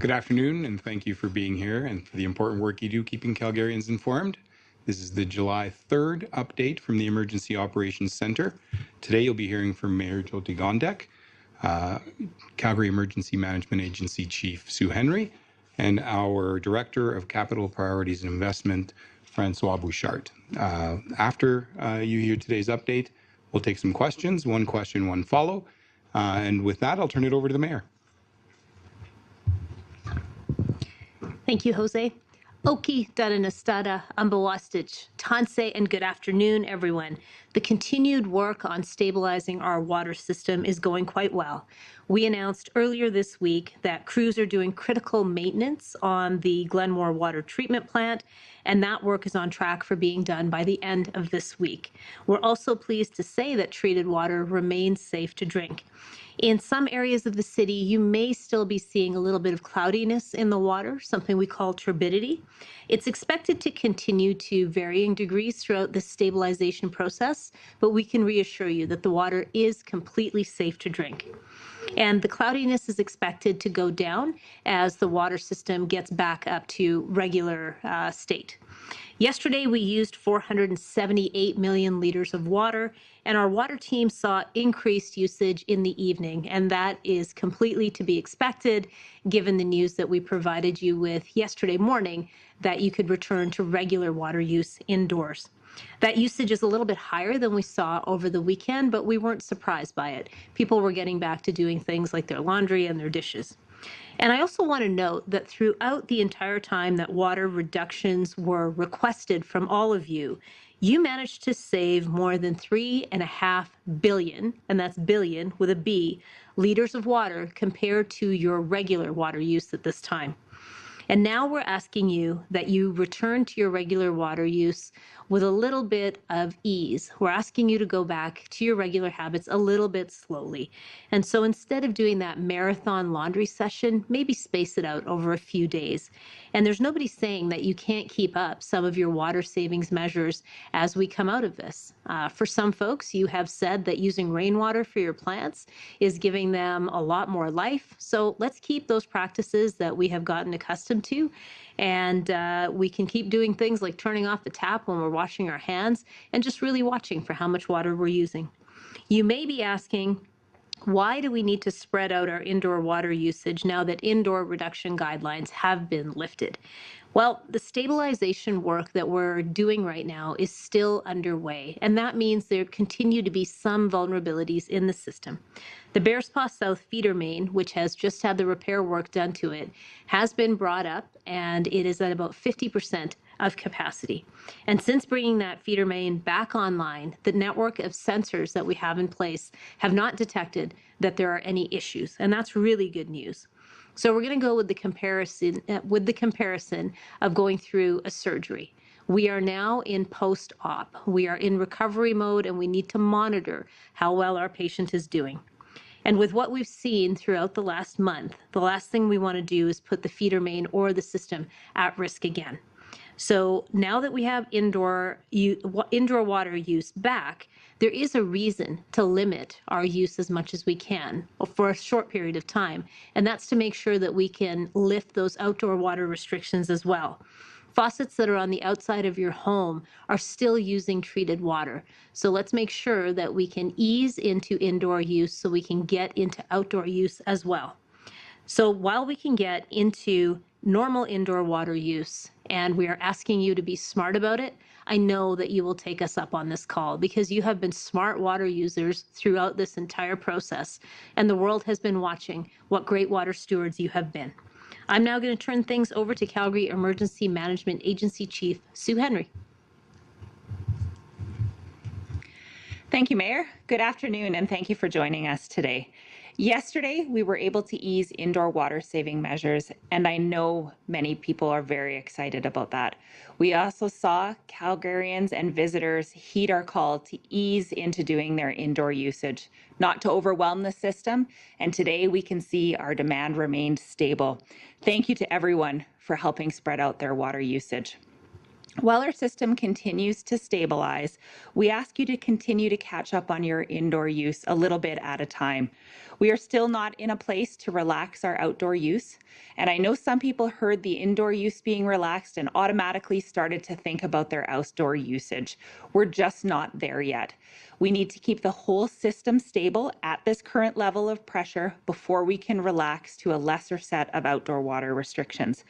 Good afternoon, and thank you for being here and for the important work you do keeping Calgarians informed. This is the July 3rd update from the Emergency Operations Centre. Today you'll be hearing from Mayor Jyoti Gondek, Calgary Emergency Management Agency Chief Sue Henry, and our Director of Capital Priorities and Investment, Francois Bouchard. After you hear today's update, we'll take some questions, one question, one follow. And with that, I'll turn it over to the Mayor. Thank you, Jose. Oki Daranastada Ambawastich, Tanse, and good afternoon, everyone. The continued work on stabilizing our water system is going quite well. We announced earlier this week that crews are doing critical maintenance on the Glenmore Water Treatment Plant, and that work is on track for being done by the end of this week. We're also pleased to say that treated water remains safe to drink. In some areas of the city, you may still be seeing a little bit of cloudiness in the water, something we call turbidity. It's expected to continue to varying degrees throughout the stabilization process, but we can reassure you that the water is completely safe to drink. And the cloudiness is expected to go down as the water system gets back up to regular state. Yesterday, we used 478 million liters of water, and our water team saw increased usage in the evening, and that is completely to be expected given the news that we provided you with yesterday morning that you could return to regular water use indoors. That usage is a little bit higher than we saw over the weekend, but we weren't surprised by it. People were getting back to doing things like their laundry and their dishes. And I also want to note that throughout the entire time that water reductions were requested from all of you, you managed to save more than 3.5 billion, and that's billion with a B, liters of water compared to your regular water use at this time. And now we're asking you that you return to your regular water use with a little bit of ease. We're asking you to go back to your regular habits a little bit slowly. And so instead of doing that marathon laundry session, maybe space it out over a few days. And there's nobody saying that you can't keep up some of your water savings measures as we come out of this. For some folks, you have said that using rainwater for your plants is giving them a lot more life. So let's keep those practices that we have gotten accustomed to. And we can keep doing things like turning off the tap when we're washing our hands and just really watching for how much water we're using. You may be asking, why do we need to spread out our indoor water usage now that indoor reduction guidelines have been lifted? Well, the stabilization work that we're doing right now is still underway, and that means there continue to be some vulnerabilities in the system. The Bearspaw South feeder main, which has just had the repair work done to it, has been brought up, and it is at about 50% of capacity. And since bringing that feeder main back online, the network of sensors that we have in place have not detected that there are any issues, and that's really good news. So we're going to go with the comparison of going through a surgery. We are now in post-op. We are in recovery mode, and we need to monitor how well our patient is doing. And with what we've seen throughout the last month, the last thing we want to do is put the feeder main or the system at risk again. So now that we have indoor water use back, there is a reason to limit our use as much as we can for a short period of time. And that's to make sure that we can lift those outdoor water restrictions as well. Faucets that are on the outside of your home are still using treated water. So let's make sure that we can ease into indoor use so we can get into outdoor use as well. So while we can get into normal indoor water use, and we are asking you to be smart about it, I know that you will take us up on this call because you have been smart water users throughout this entire process, and the world has been watching what great water stewards you have been. I'm now going to turn things over to Calgary Emergency Management Agency Chief Sue Henry. Thank you, Mayor. Good afternoon, and thank you for joining us today. Yesterday, we were able to ease indoor water saving measures, and I know many people are very excited about that. We also saw Calgarians and visitors heed our call to ease into doing their indoor usage, not to overwhelm the system, and today we can see our demand remained stable. Thank you to everyone for helping spread out their water usage. While our system continues to stabilize, we ask you to continue to catch up on your indoor use a little bit at a time. We are still not in a place to relax our outdoor use. And I know some people heard the indoor use being relaxed and automatically started to think about their outdoor usage. We're just not there yet. We need to keep the whole system stable at this current level of pressure before we can relax to a lesser set of outdoor water restrictions.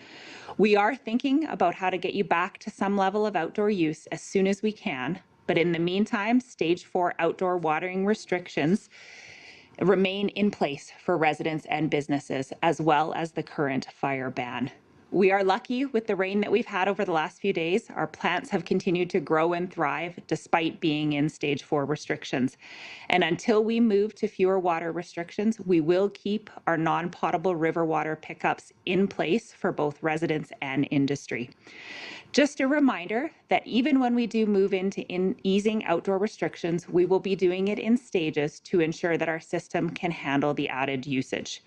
We are thinking about how to get you back to some level of outdoor use as soon as we can, but in the meantime, stage 4 outdoor watering restrictions remain in place for residents and businesses, as well as the current fire ban. We are lucky with the rain that we've had over the last few days. Our plants have continued to grow and thrive despite being in stage 4 restrictions. And until we move to fewer water restrictions, we will keep our non-potable river water pickups in place for both residents and industry. Just a reminder that even when we do move into easing outdoor restrictions, we will be doing it in stages to ensure that our system can handle the added usage.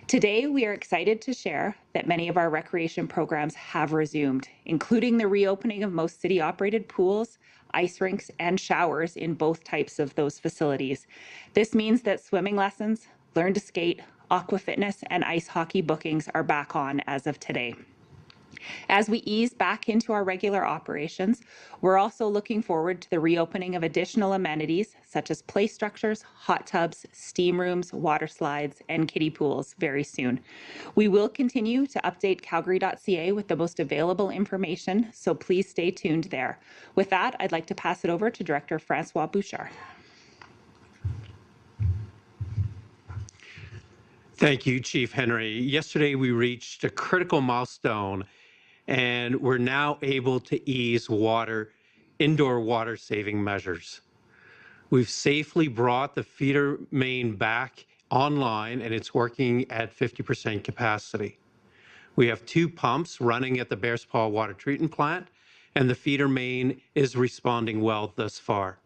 Today, we are excited to share that many of our recreation programs have resumed, including the reopening of most city-operated pools, ice rinks, and showers in both types of those facilities. This means that swimming lessons, learn to skate, aqua fitness, and ice hockey bookings are back on as of today. As we ease back into our regular operations, we're also looking forward to the reopening of additional amenities such as play structures, hot tubs, steam rooms, water slides, and kiddie pools very soon. We will continue to update calgary.ca with the most available information, so please stay tuned there. With that, I'd like to pass it over to Director Francois Bouchard. Thank you, Chief Henry. Yesterday, we reached a critical milestone, and we're now able to ease indoor water saving measures. We've safely brought the feeder main back online, and it's working at 50% capacity. We have 2 pumps running at the Bearspaw Water Treatment Plant, and the feeder main is responding well thus far.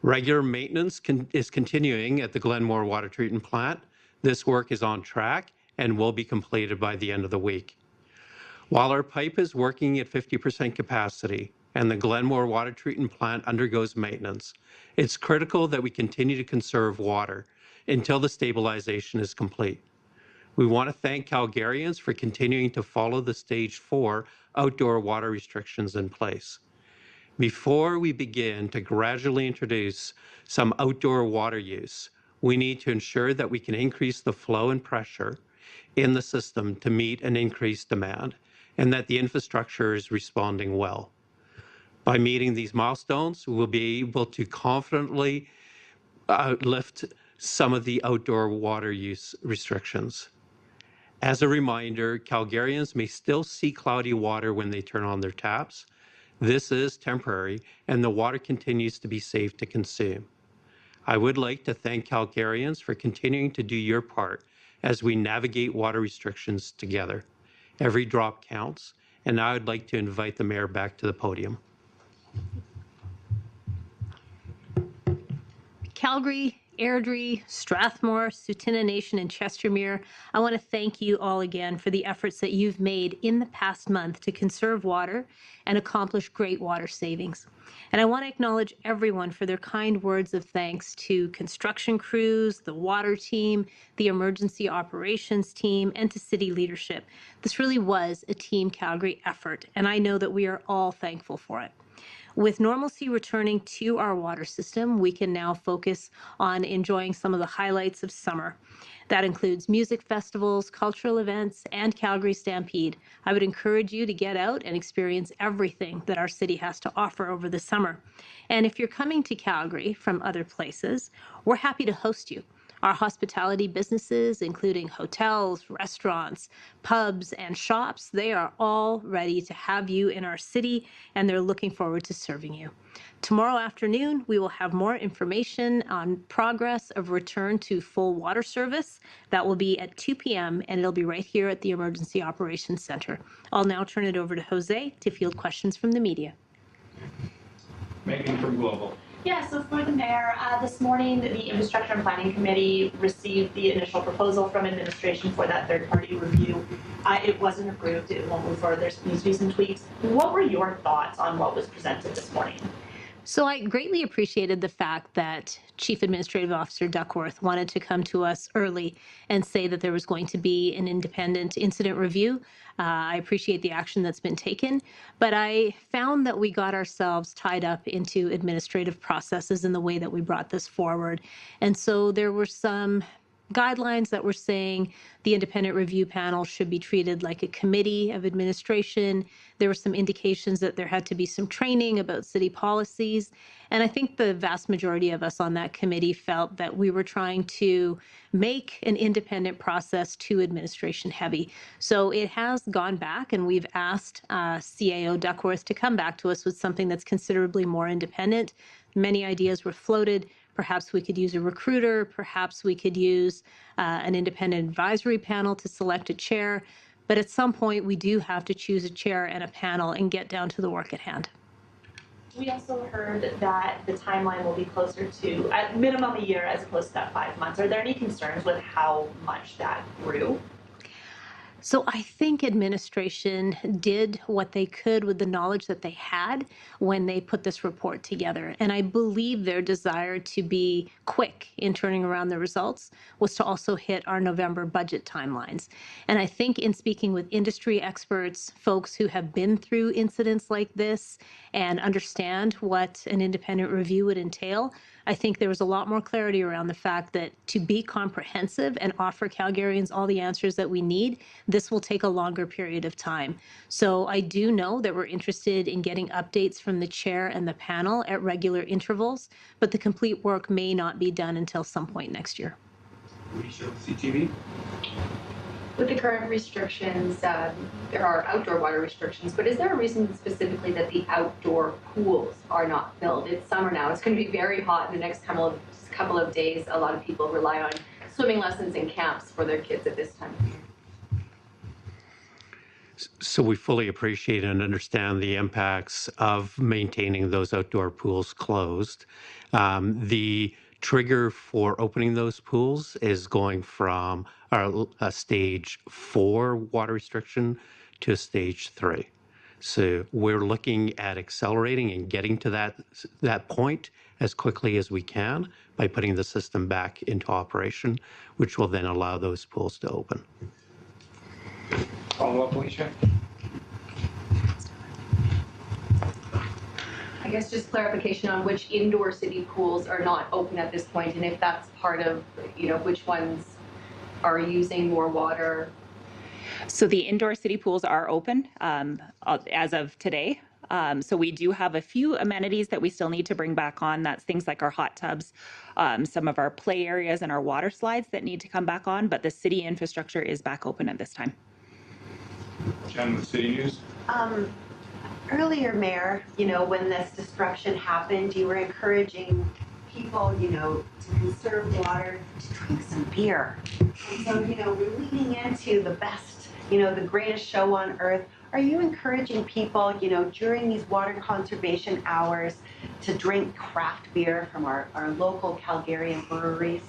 Regular maintenance is continuing at the Glenmore Water Treatment Plant. This work is on track and will be completed by the end of the week. While our pipe is working at 50% capacity and the Glenmore Water Treatment Plant undergoes maintenance, it's critical that we continue to conserve water until the stabilization is complete. We want to thank Calgarians for continuing to follow the stage 4 outdoor water restrictions in place. Before we begin to gradually introduce some outdoor water use, we need to ensure that we can increase the flow and pressure in the system to meet an increased demand, and that the infrastructure is responding well. By meeting these milestones, we'll be able to confidently lift some of the outdoor water use restrictions. As a reminder, Calgarians may still see cloudy water when they turn on their taps. This is temporary, and the water continues to be safe to consume. I would like to thank Calgarians for continuing to do your part as we navigate water restrictions together. Every drop counts, and now I'd like to invite the Mayor back to the podium. Calgary, Airdrie, Strathmore, Tsuut'ina Nation, and Chestermere, I want to thank you all again for the efforts that you've made in the past month to conserve water and accomplish great water savings. And I want to acknowledge everyone for their kind words of thanks to construction crews, the water team, the emergency operations team, and to city leadership. This really was a Team Calgary effort, and I know that we are all thankful for it. With normalcy returning to our water system, we can now focus on enjoying some of the highlights of summer. That includes music festivals, cultural events, and Calgary Stampede. I would encourage you to get out and experience everything that our city has to offer over the summer. And if you're coming to Calgary from other places, we're happy to host you. Our hospitality businesses, including hotels, restaurants, pubs, and shops, they are all ready to have you in our city, and they're looking forward to serving you. Tomorrow afternoon, we will have more information on progress of return to full water service. That will be at 2 p.m., and it'll be right here at the Emergency Operations Center. I'll now turn it over to Jose to field questions from the media. Megan from Global. Yeah, so for the mayor, this morning, the Infrastructure and Planning Committee received the initial proposal from administration for that third-party review. It wasn't approved. It won't move forward. There needs to be some tweaks. What were your thoughts on what was presented this morning? So I greatly appreciated the fact that Chief Administrative Officer Duckworth wanted to come to us early and say that there was going to be an independent incident review. I appreciate the action that's been taken, but I found that we got ourselves tied up into administrative processes in the way that we brought this forward. And so there were some guidelines that were saying the independent review panel should be treated like a committee of administration. There were some indications that there had to be some training about city policies. And I think the vast majority of us on that committee felt that we were trying to make an independent process too administration heavy. So it has gone back, and we've asked CAO Duckworth to come back to us with something that's considerably more independent. Many ideas were floated. Perhaps we could use a recruiter. Perhaps we could use an independent advisory panel to select a chair. But at some point, we do have to choose a chair and a panel and get down to the work at hand. We also heard that the timeline will be closer to, at minimum, a year as opposed to that 5 months. Are there any concerns with how much that grew? So I think administration did what they could with the knowledge that they had when they put this report together. And I believe their desire to be quick in turning around the results was to also hit our November budget timelines. And I think in speaking with industry experts, folks who have been through incidents like this and understand what an independent review would entail, I think there was a lot more clarity around the fact that to be comprehensive and offer Calgarians all the answers that we need, this will take a longer period of time. So I do know that we're interested in getting updates from the chair and the panel at regular intervals, but the complete work may not be done until some point next year. CTV. With the current restrictions, there are outdoor water restrictions, but is there a reason specifically that the outdoor pools are not filled? It's summer now. It's going to be very hot in the next couple of days. A lot of people rely on swimming lessons and camps for their kids at this time of year. So we fully appreciate and understand the impacts of maintaining those outdoor pools closed. The trigger for opening those pools is going from a stage 4 water restriction to a stage 3. So we're looking at accelerating and getting to that point as quickly as we can by putting the system back into operation, which will then allow those pools to open. Follow up, Alicia. I guess just clarification on which indoor city pools are not open at this point, and if that's part of, which ones are using more water. So the indoor city pools are open as of today. So we do have a few amenities that we still need to bring back on. That's things like our hot tubs, some of our play areas and our water slides that need to come back on, but the city infrastructure is back open at this time. Jen with City News. Earlier, Mayor, when this disruption happened, you were encouraging people, to conserve water, to drink some beer. And so, we're leading into the best, the greatest show on earth. Are you encouraging people, during these water conservation hours to drink craft beer from our local Calgarian breweries?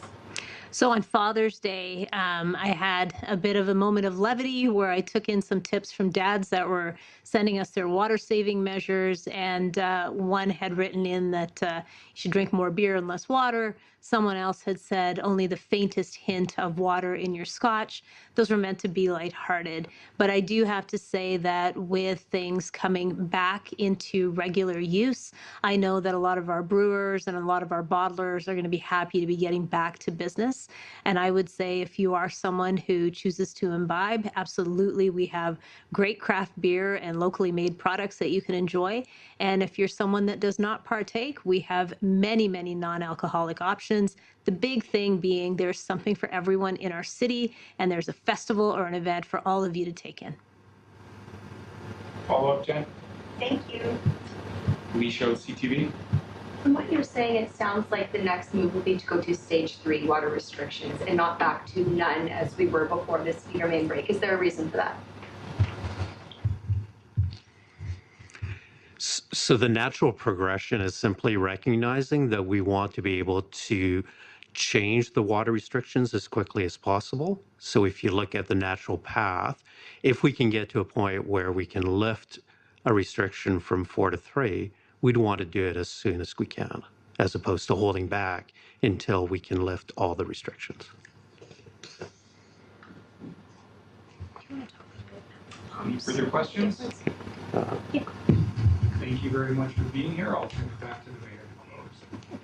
So on Father's Day, I had a bit of a moment of levity where I took in some tips from dads that were sending us their water saving measures. And one had written in that you should drink more beer and less water. Someone else had said only the faintest hint of water in your scotch. Those were meant to be lighthearted. But I do have to say that with things coming back into regular use, I know that a lot of our brewers and a lot of our bottlers are going to be happy to be getting back to business. And I would say if you are someone who chooses to imbibe, absolutely, we have great craft beer and locally made products that you can enjoy. And if you're someone that does not partake, we have many, many non-alcoholic options. The big thing being there's something for everyone in our city, and there's a festival or an event for all of you to take in. Follow up, Jen. Thank you. Alicia with CTV. From what you're saying, it sounds like the next move will be to go to stage 3 water restrictions and not back to none as we were before this feeder main break. Is there a reason for that? So the natural progression is simply recognizing that we want to be able to change the water restrictions as quickly as possible. So if you look at the natural path, if we can get to a point where we can lift a restriction from 4 to 3, we'd want to do it as soon as we can, as opposed to holding back until we can lift all the restrictions. Any further questions? Yeah. Thank you very much for being here. I'll turn it back to the mayor to close.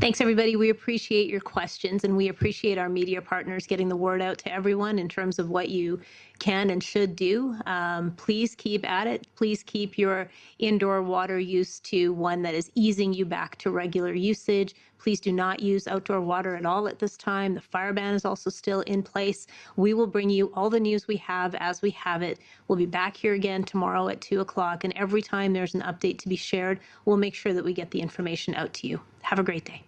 Thanks, everybody. We appreciate your questions, and we appreciate our media partners getting the word out to everyone in terms of what you can and should do. Please keep at it. Please keep your indoor water use to one that is easing you back to regular usage. Please do not use outdoor water at all at this time. The fire ban is also still in place. We will bring you all the news we have as we have it. We'll be back here again tomorrow at 2 o'clock, and every time there's an update to be shared, we'll make sure that we get the information out to you. Have a great day.